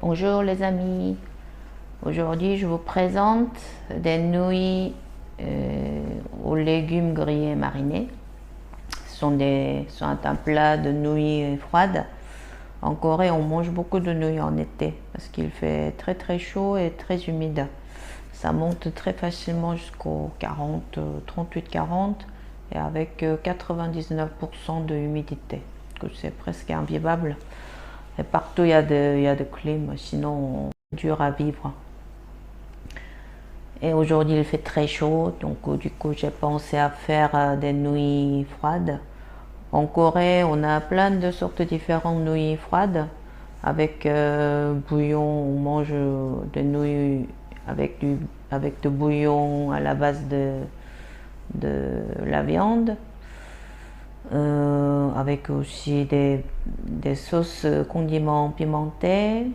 Bonjour les amis, aujourd'hui je vous présente des nouilles aux légumes grillés marinés. Ce sont un plat de nouilles froides. En Corée on mange beaucoup de nouilles en été parce qu'il fait très très chaud et très humide. Ça monte très facilement jusqu'aux 40, 38-40 et avec 99% de humidité. C'est presque invivable. Et partout il y a de clim, sinon c'est dur à vivre. Et aujourd'hui il fait très chaud, donc du coup j'ai pensé à faire des nouilles froides. En Corée on a plein de sortes différentes de nouilles froides. Avec bouillon, on mange des nouilles avec du bouillon à la base de la viande. Avec aussi des sauces condiments pimentés,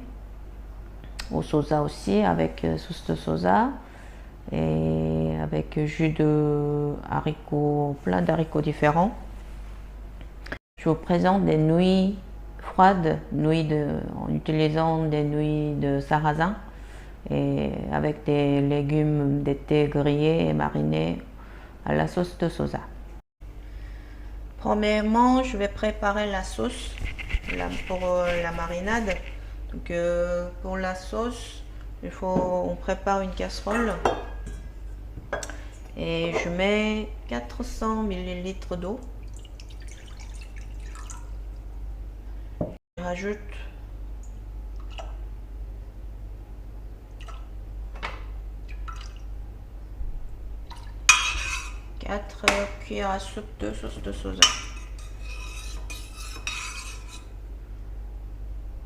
au soja aussi, avec sauce de soja et avec jus de haricots, plein d'haricots différents. Je vous présente des nouilles froides, en utilisant des nouilles de sarrasin et avec des légumes d'été grillés et marinés à la sauce de soja. Premièrement, je vais préparer la sauce pour la marinade. Donc, pour la sauce, on prépare une casserole et je mets 400 ml d'eau. Je rajoute 4 cuillères à soupe de sauce de soja.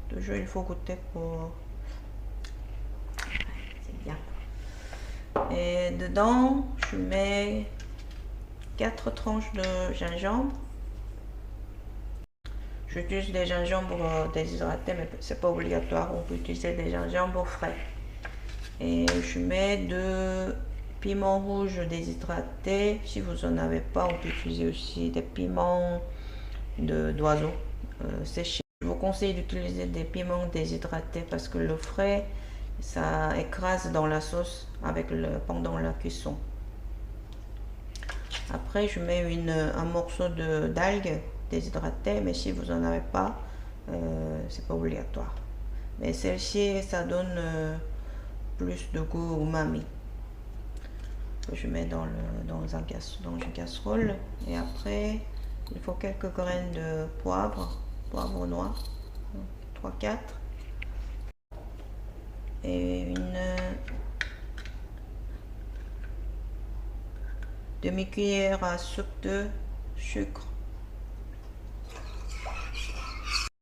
Toujours il faut goûter pour... C'est bien. Et dedans, je mets 4 tranches de gingembre. J'utilise des gingembre déshydratés, mais c'est pas obligatoire. On peut utiliser des gingembre frais. Et je mets 2 piments rouges déshydratés. Si vous en avez pas, on peut utiliser aussi des piments d'oiseau séchés. Je vous conseille d'utiliser des piments déshydratés parce que le frais, ça écrase dans la sauce pendant la cuisson. Après, je mets un morceau d'algues déshydratées, mais si vous n'en avez pas, c'est pas obligatoire. Mais celle-ci, ça donne plus de goût umami. Je mets dans une casserole et après, il faut quelques graines de poivre noir, 3-4, et une demi-cuillère à soupe de sucre.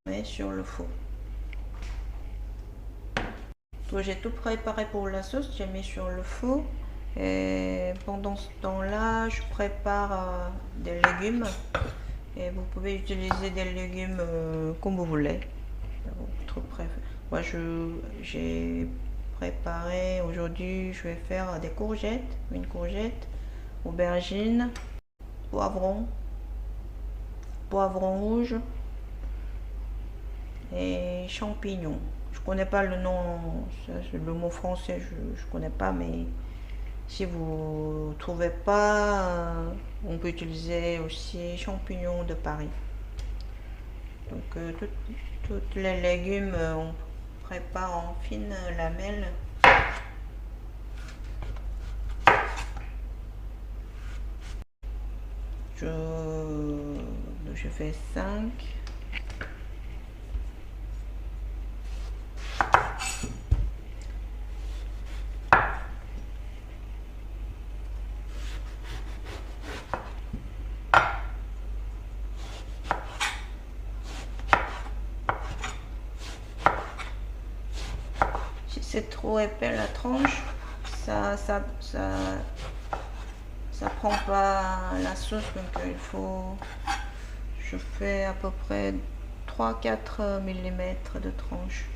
Mais sur le four. J'ai tout préparé pour la sauce, j'ai mis sur le four. Et pendant ce temps-là, je prépare des légumes. Et vous pouvez utiliser des légumes comme vous voulez. Moi, j'ai préparé aujourd'hui, je vais faire des courgettes, une courgette, aubergine, poivron rouge et champignons. Je connais pas le nom, le mot français, je connais pas, mais si vous trouvez pas, on peut utiliser aussi champignons de Paris. Donc tous les légumes, on prépare en fines lamelles. Je fais 5. Si c'est trop épais la tranche, ça prend pas la sauce, donc je fais à peu près 3-4 mm de tranche.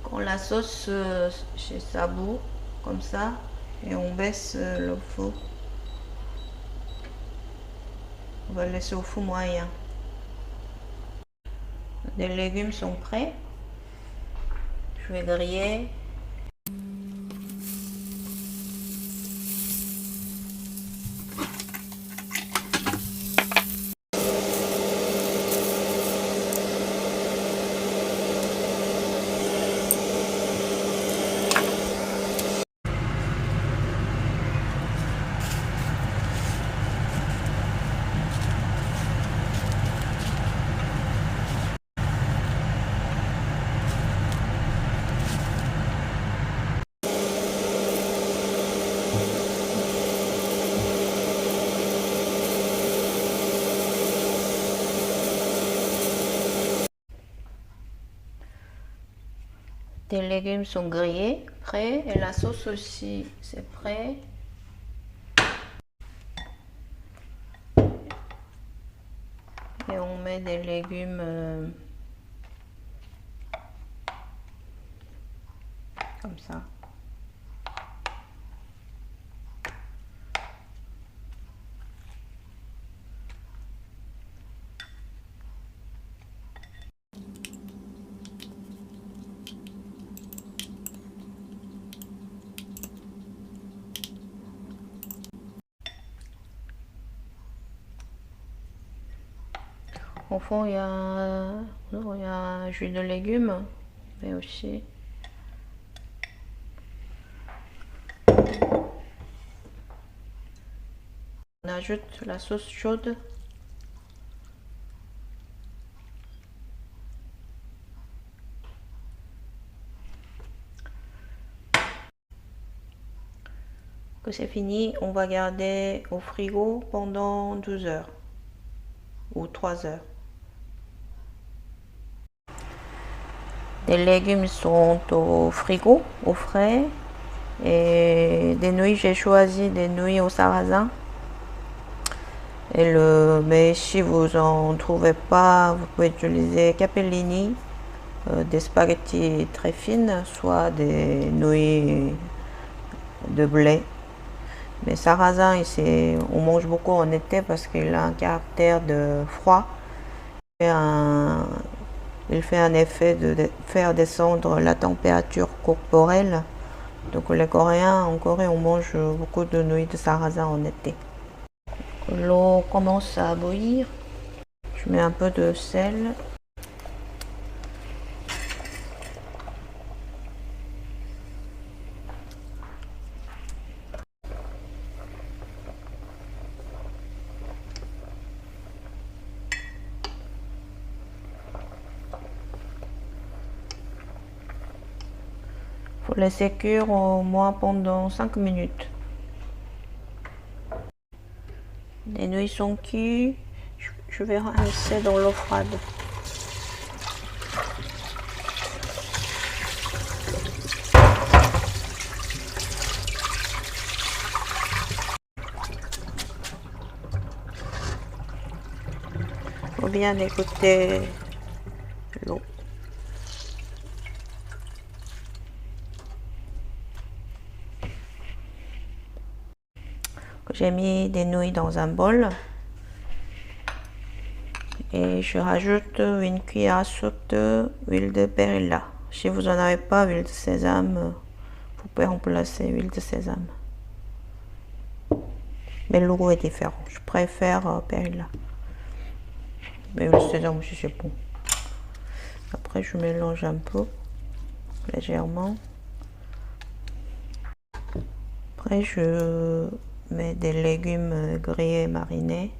Quand la sauce chez Sabou, comme ça, et on baisse le feu. On va le laisser au feu moyen. Les légumes sont prêts. Je vais griller. Les légumes sont grillés, prêts, et la sauce aussi, c'est prêt. Et on met des légumes comme ça. Au fond, il y a un jus de légumes, mais aussi on ajoute la sauce chaude. Que c'est fini, on va garder au frigo pendant 12 heures ou 3 heures. Les légumes sont au frigo, au frais. Et des nouilles, j'ai choisi des nouilles au sarrasin. Mais si vous en trouvez pas, vous pouvez utiliser capellini, des spaghettis très fines, soit des nouilles de blé. Mais sarrasin, on mange beaucoup en été parce qu'il a un caractère de froid. Il fait un effet de faire descendre la température corporelle. Donc les Coréens, en Corée, on mange beaucoup de nouilles de sarrasin en été. L'eau commence à bouillir. Je mets un peu de sel. Faut laisser cuire au moins pendant 5 minutes. Les nouilles sont cuites. Je vais rincer dans l'eau froide. Faut bien écouter l'eau. J'ai mis des nouilles dans un bol et je rajoute une cuillère à soupe d'huile de perilla. Si vous n'en avez pas, huile de sésame, vous pouvez remplacer huile de sésame. Mais le goût est différent. Je préfère perilla. Mais huile de sésame aussi c'est bon. Après je mélange un peu, légèrement. Après je mets des légumes grillés marinés.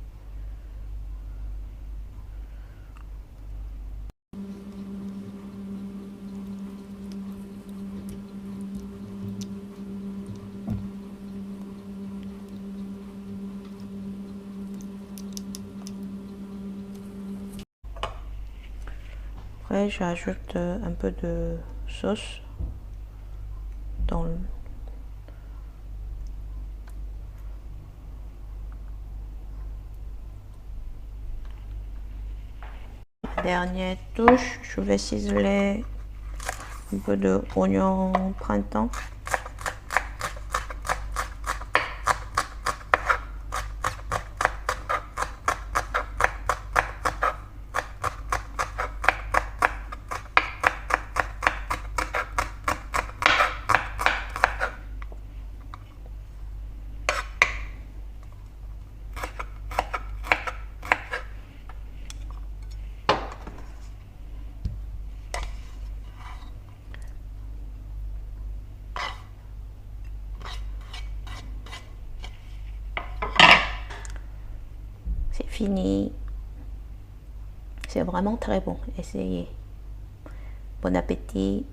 Après j'ajoute un peu de sauce dans le dernière touche. Je vais ciseler un peu de oignon printemps. C'est fini. C'est vraiment très bon. Essayez. Bon appétit.